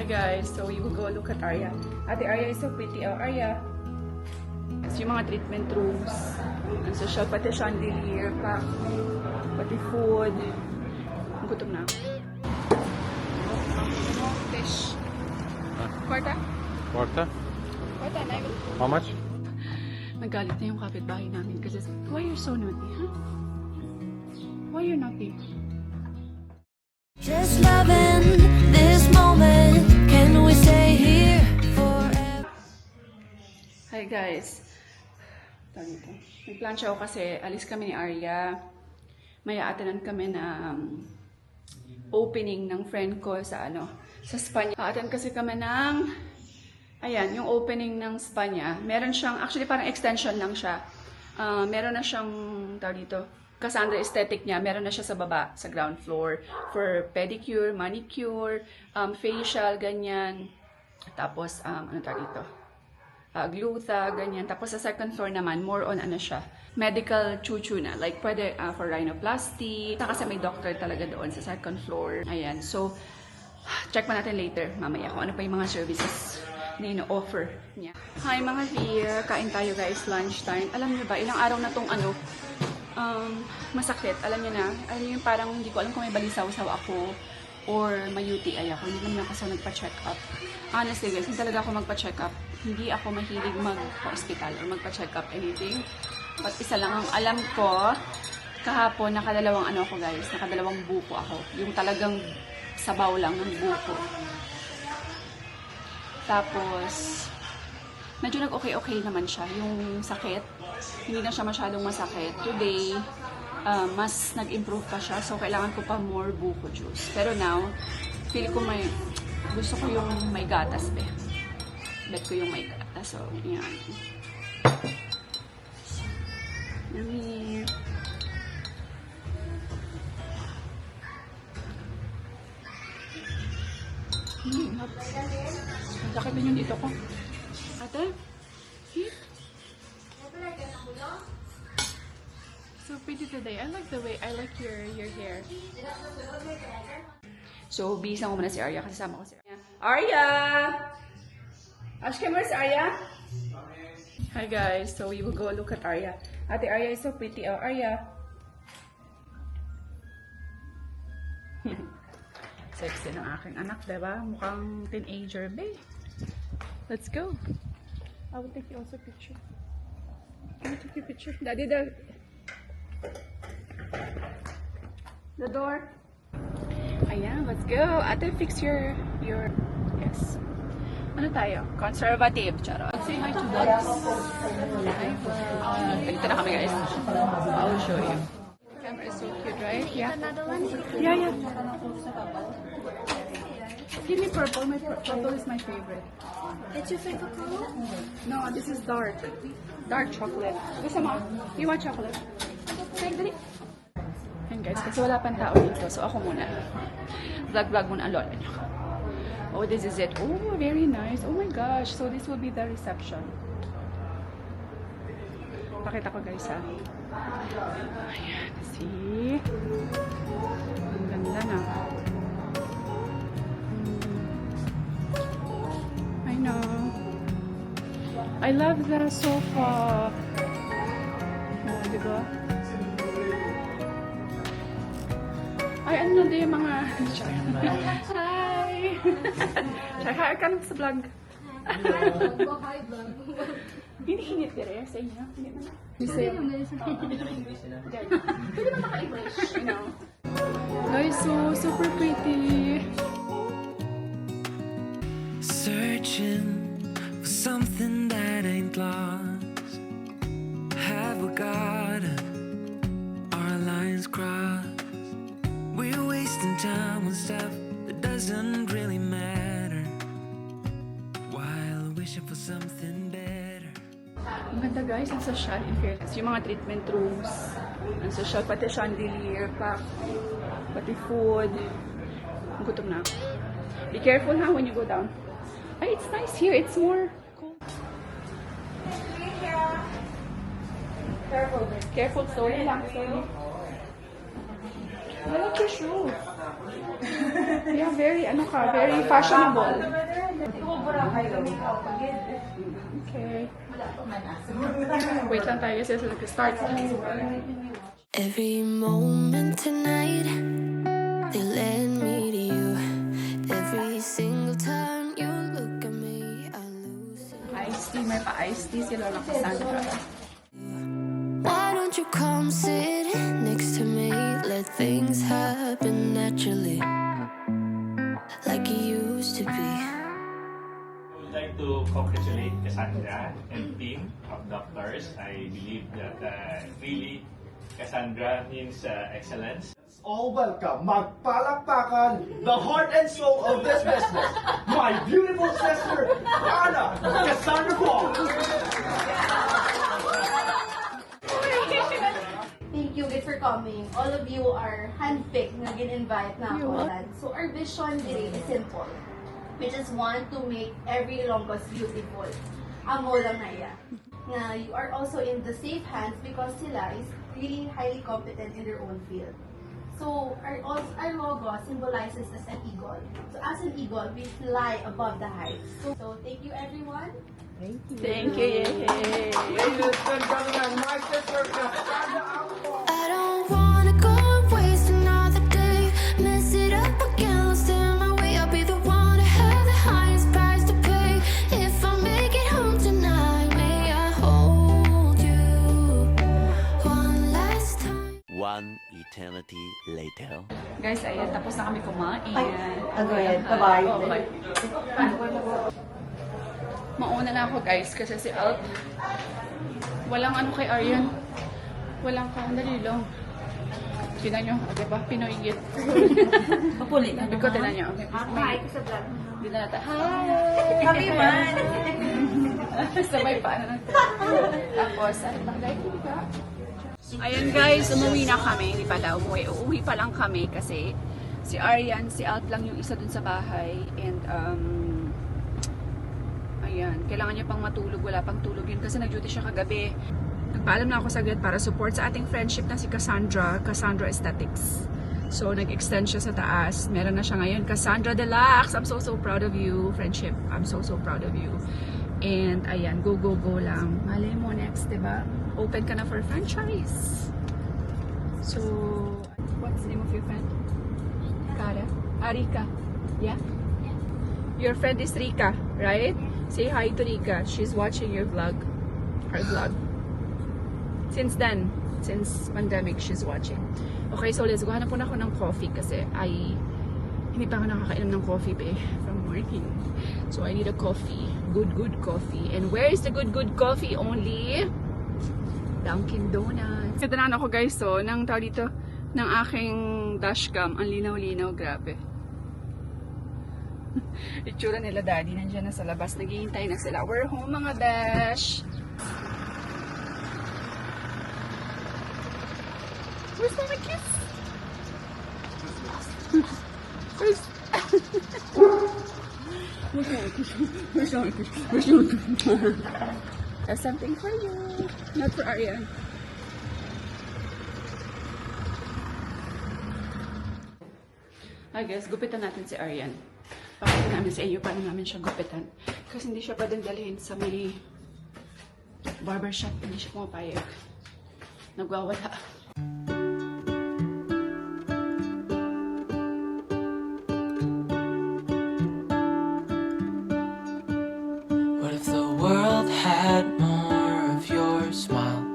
guys, so we will go look at Arya. Ate Arya is so pretty. Oh, Arya. It's yung mga treatment rooms. Ang social, pati chandelier, pa, pati food. Gutom na ako. Fish. Kwarta? Kwarta? Kwarta, Nigel. How much? Nagalit na yung kapitbahay namin kasi, why you're so naughty, huh? Why you're naughty? Just loving this moment. Can we stay here forever? Hi guys. Nagplansya ako kasi alis kami ni Arya. May aatanan kami na opening ng friend ko sa sa Spanya. Aatan kasi kami ng ayan, yung opening ng Spanya. Meron siyang actually parang extension lang siya. Meron na siyang tawag dito, Cassandra Aesthetic niya, meron na siya sa baba, sa ground floor for pedicure, manicure, facial, ganyan. Tapos ano tawag dito? Glutha, ganyan. Tapos sa second floor naman, more on siya, medical chuchu na. Like, pwede for rhinoplasty. Kasi may doctor talaga doon sa second floor. Ayan. So, check pa natin later, mamaya, kung ano pa yung mga services na ino-offer niya. Hi mga dear! Kain tayo guys, lunchtime. Alam niyo ba, ilang araw na tong masakit. Alam niyo na, yung parang hindi ko alam kung may balisaw-saw ako or may UTI ako. Hindi naman ako nagpa-check up. Honestly guys, hindi talaga ako magpa-check up. Hindi ako mahilig mag-hospital or magpa-check up anything. But isa lang ang alam ko, kahapon nakadalawang ako guys, nakadalawang buko ako. Yung talagang sabaw lang ng buko. Tapos, medyo nag-okay-okay naman siya. Yung sakit, hindi na siya masyadong masakit. Today, mas nag-improve pa siya. So, kailangan ko pa more buko juice. Pero now, feel ko gusto ko yung may gatas, be. Bet ko yung may gatas. So, yan. Yummy. Sakit din yung dito ko. Ate? So pretty today. I like your hair. So, bihisan ko muna si Arya kasi sama ko si Arya. Arya! Ashkem, where's Arya? Hi guys, so we will go look at Arya. Ate Arya is so pretty. Oh, Arya. Sexy ng aking anak, diba? Mukhang teenager, babe. Let's go. I will take you also picture. Can you take your picture? Daddy, the door. Ayan, let's go. Ate, fix your yes. Ano tayo? Conservative. Charot. Say hi to dogs. Dito na kami, guys. I'll show you. The camera is so cute, right? Yeah. Another one? Yeah. Give me purple. Purple is my favorite. It's your favorite color? No, this is dark. Dark chocolate. Gusto mo? You want chocolate? Take dali. And guys, kasi wala pang tao dito. So ako muna. Vlog muna ang lola niyo. Oh, this is it. Oh, very nice. Oh my gosh. So this will be the reception. Pakita ko guys ha. Ayan. See? Ang ganda na. I know. I love the sofa. Oh, diba? Ay, ano na yung mga... Hi! Hi, ka sa vlog. Hi, vlog. Hinihinit dire sa inyo. Hindi naman. Pwede ba maka-English? You know? Guys, so super pretty. Searching for something that ain't lost. Have we got our lines crossed? We're wasting time on stuff that doesn't really matter, while wishing for something better. Ang ganda guys, ang social in fairness. Yung mga treatment rooms, ang social, pati chandelier, pa, pati food. Gutom na ako. Be careful ha when you go down. Ay, it's nice here. It's more cold. Careful. Careful. Slowly lang. Slowly. I like your shoes. Yeah, very, very fashionable. Okay. Wait lang tayo kasi nag-start. Every moment tonight, they led me to you. Every single time you look at me, I lose it. Iced tea, may pa-iced tea si Lola Cassandra. Why don't you come sit next to me? Let things happen naturally, like it used to be. I would like to congratulate Cassandra and team of doctors. I believe that really Cassandra means excellence. All welcome, magpalakpakan, the heart and soul of this business, my beautiful sister, Anna Cassandra Paul. Thank you guys for coming. All of you are handpicked na gin-invite na ako. So our vision today is simple. We just want to make every Ilonggos beautiful. Amo lang na iya. Na you are also in the safe hands because sila is really highly competent in their own field. So our logo symbolizes as an eagle. So as an eagle, we fly above the heights. So thank you everyone. Thank you, yay! Ladies and gentlemen, my sister Cassandra Paul. I don't wanna go and waste another day. Mess it up again, lost in my way. I'll be the one to have the highest price to pay. If I make it home tonight, may I hold you one last time. One eternity later. Guys, ayan, tapos na kami kumain. Go ahead. Bye-bye. Okay. Mauna na ako guys kasi si Alp walang kay Aryan. Walang dali lang. Tinan nyo, diba? Pinoygit. Papuli ka Sabi ko, tinan nyo. Hi ko sa vlog. Hindi na natin. Hi! Happy man! Sabay pa na natin. Tapos, ano bang guys? Ayan guys, umuwi na kami. Hindi pala umuwi. Uuwi pa lang kami kasi si Aryan, si Alp lang yung isa dun sa bahay. And, ayan, kailangan niya pang matulog. Wala pang tulog yun kasi nag-duty siya kagabi. Nagpaalam na ako saglit para support sa ating friendship na si Cassandra Aesthetics. So, nag-extend siya sa taas. Meron na siya ngayon. Cassandra Deluxe! I'm so proud of you, friendship. I'm so proud of you. And, ayan, go lang. Malay mo next, diba? Open ka na for franchise. So, what's the name of your friend? Kara? Rika. Yeah? Your friend is Rika, right? Say hi to Rika. She's watching your vlog. Her vlog. Since pandemic, she's watching. Okay, so let's go. Hanap po na ako ng coffee kasi hindi pa ako nakakainom ng coffee from working. So I need a coffee. Good coffee. And where is the good coffee? Only Dunkin Donuts. Ito na ako guys, so, ng tao dito, ng aking dashcam. Ang linaw-linaw, grabe. Itsura nila daddy, nandiyan na sa labas. Naghihintay na sila. We're home mga besh. Where's my kiss? Where's my kiss? There's something for you. Not for Aryan. I guess, gupitan natin si Aryan. Pakita namin sa inyo paano namin siya gupitan. Kasi hindi siya pwedeng dalhin sa may barbershop. Hindi siya pumapayag. Nagwawala. What if the world had more of your smile?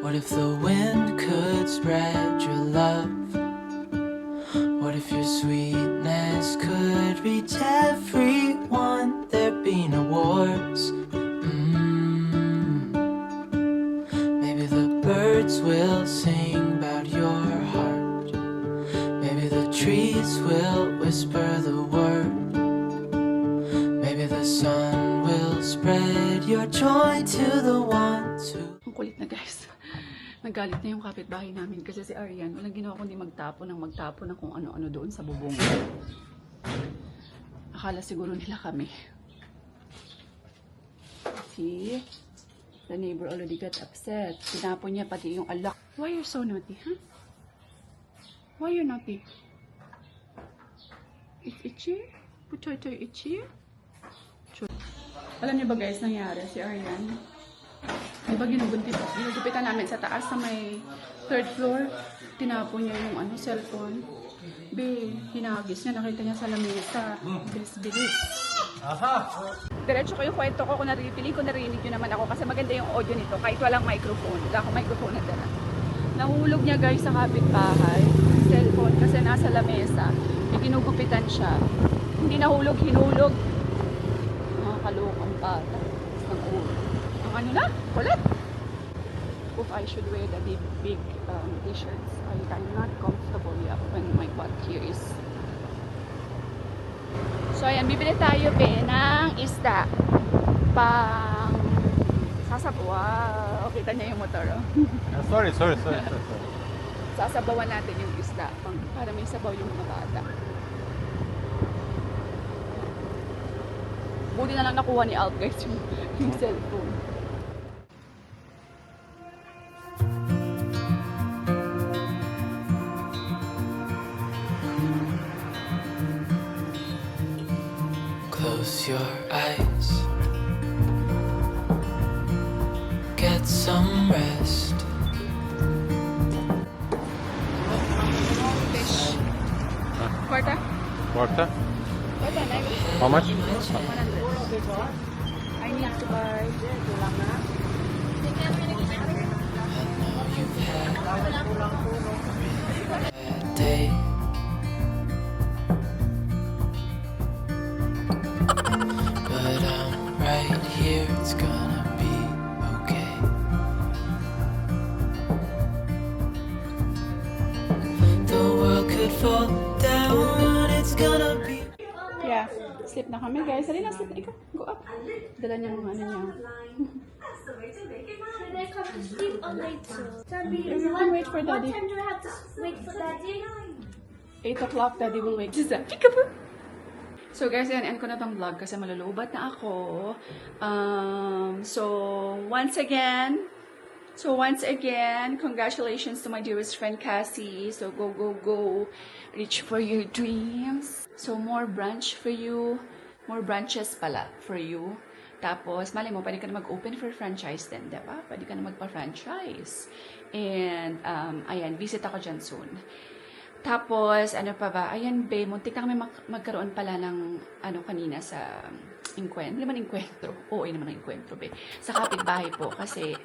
What if the wind could spread your love? What if your sweetness could reach everyone? There'd be no wars. Maybe the birds will sing about your heart. Maybe the trees will whisper the word. Maybe the sun will spread your joy to the ones who... Ang kulit na guys. Nagalit na yung kapitbahay namin kasi si Aryan, walang ginawa kundi magtapo ng kung ano-ano doon sa bubong. Akala siguro nila kami. See? The neighbor already got upset. Tinapon niya pati yung alak. Why you're so naughty, huh? Why you naughty? It's itchy? Potato itchy? Alam niyo ba guys, nangyari si Arian? Di ba ginugupitan namin sa taas sa may 3rd floor? Tinapon niya yung cellphone. Hinagis niya, nakita niya sa lamesa. Bilis-bilis. Diretso ko yung kwento ko, kung narinig nyo naman ako kasi maganda yung audio nito kahit walang microphone. Wala akong microphone na dala. Nahulog niya guys sa kapitbahay. Cellphone kasi nasa lamesa. Ginugupitan siya. Hindi nahulog, hinulog. Mga kalokang bata. Ang ulo. Ang ano na? Kulit. If I should wear the big t-shirts, I'm not comfortable when my butt here is. So ayan, bibili tayo ng isda. Pang sasabawa. Kita niya yung motor. Oh. Sorry. Sasabawan natin yung isda para may sabaw yung mga bata. Buti na lang nakuha ni Alp guys yung cellphone. Close your eyes. Get some rest. Fish. Quarta? Quarter? Quarta na. How much? 100. I need to buy. I know you've had a day. But I'm right here, it's gonna be okay. The world could fall down, it's gonna be. Yeah. Sleep na kami guys. Halina, sleep na ikaw. Go up. Dala niya yung niya. Should I come to sleep all night too? You can wait for What daddy. time do I have to wait for daddy? 8 o'clock, daddy will wake. Peekaboo! So guys, yan, end ko na tong vlog kasi malulubat na ako. So once again, congratulations to my dearest friend Cassie. So go, reach for your dreams. So more branch for you, more branches pala for you. Tapos, malay mo, pwede ka na mag-open for franchise din, diba? Pwede ka na magpa-franchise. And, ayan, visit ako dyan soon. Tapos, ano pa ba? Ayan, be, muntik na kami magkaroon pala ng, kanina sa enkwentro. Hindi naman enkwentro. Oo, naman ang enkwentro, be. Sa kapitbahay po. Kasi,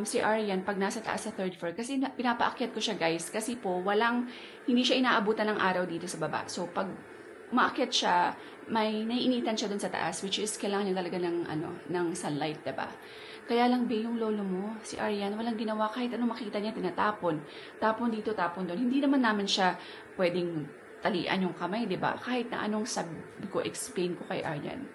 si Arian, pag nasa taas sa 3rd floor, kasi pinapaakyat ko siya, guys. Kasi po, hindi siya inaabutan ng araw dito sa baba. So, pag umaakyat siya, may naiinitan siya dun sa taas, which is kailangan niya talaga ng sunlight, diba? Kaya lang, be, yung lolo mo, si Arian, walang ginawa, kahit anong makita niya, tinatapon. Tapon dito, tapon doon. Hindi naman namin siya pwedeng talian yung kamay, diba? Kahit na anong explain ko kay Arian.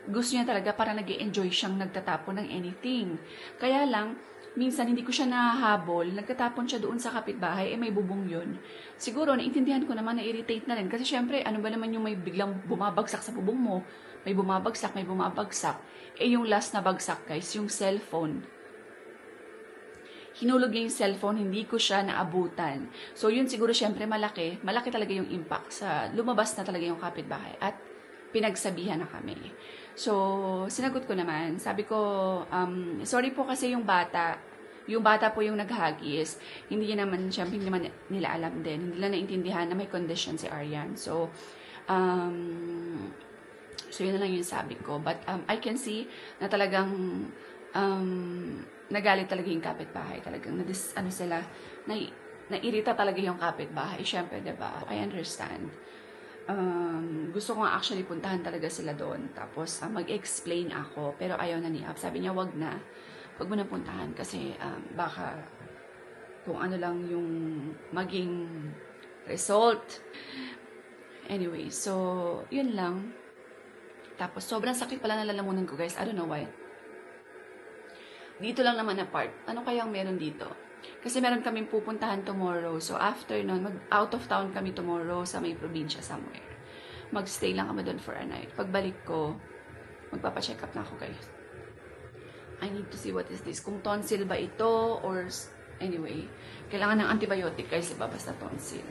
Gusto niya talaga, parang nag-enjoy siyang nagtatapon ng anything. Kaya lang, minsan hindi ko siya nahahabol, nagtatapon siya doon sa kapitbahay, may bubong yun. Siguro, naintindihan ko naman, na-irritate na rin. Kasi syempre, ano ba naman yung may biglang bumabagsak sa bubong mo? May bumabagsak. Yung last na bagsak, guys, yung cellphone. Hinulog niya yung cellphone, hindi ko siya naabutan. So, yun siguro, syempre, malaki talaga yung impact sa lumabas na talaga yung kapitbahay. At pinagsabihan na kami. So, sinagot ko naman. Sabi ko, sorry po kasi yung bata po yung naghagis. Hindi naman nila alam din. Hindi nila naintindihan na may condition si Arian. So yun na lang yung sabi ko. But I can see na talagang nagalit talaga yung kapitbahay. Talagang nairita talaga yung kapitbahay. Siyempre, diba? I understand. Gusto ko nga actually puntahan talaga sila doon. Tapos, mag-explain ako. Pero ayaw na ni Ab. Sabi niya, wag mo na puntahan. Kasi, baka kung ano lang yung maging result. Anyway, so, yun lang. Tapos, sobrang sakit pala na lalamunan ko, guys. I don't know why. Dito lang naman na part. Ano kayang meron dito? Kasi meron kaming pupuntahan tomorrow. So, after nun, out of town kami tomorrow sa may probinsya somewhere. Magstay lang kami doon for a night. Pagbalik ko, magpapacheck up na ako, guys. I need to see what is this. Kung tonsil ba ito or... Anyway, kailangan ng antibiotic, guys. Diba? Basta tonsil.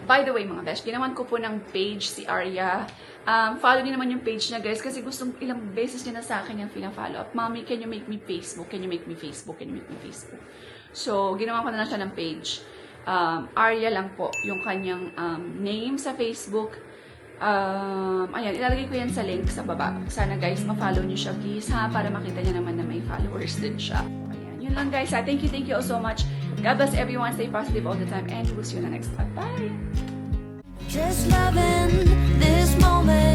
By the way, mga besh, ginawan ko po ng page si Arya. Follow niyo naman yung page niya, guys, kasi ilang beses niya na sa akin yung pina-follow up. Mommy, can you make me Facebook? Can you make me Facebook? Can you make me Facebook? So, ginawan ko na lang siya ng page. Arya lang po yung kanyang name sa Facebook. Ayan, ilalagay ko yan sa link sa baba. Sana guys, ma-follow niyo siya please ha, para makita niya naman na may followers din siya. Ayan, yun lang guys ha. Thank you all so much. God bless everyone. Stay positive all the time and we'll see you in the next vlog. Bye! Just loving this moment.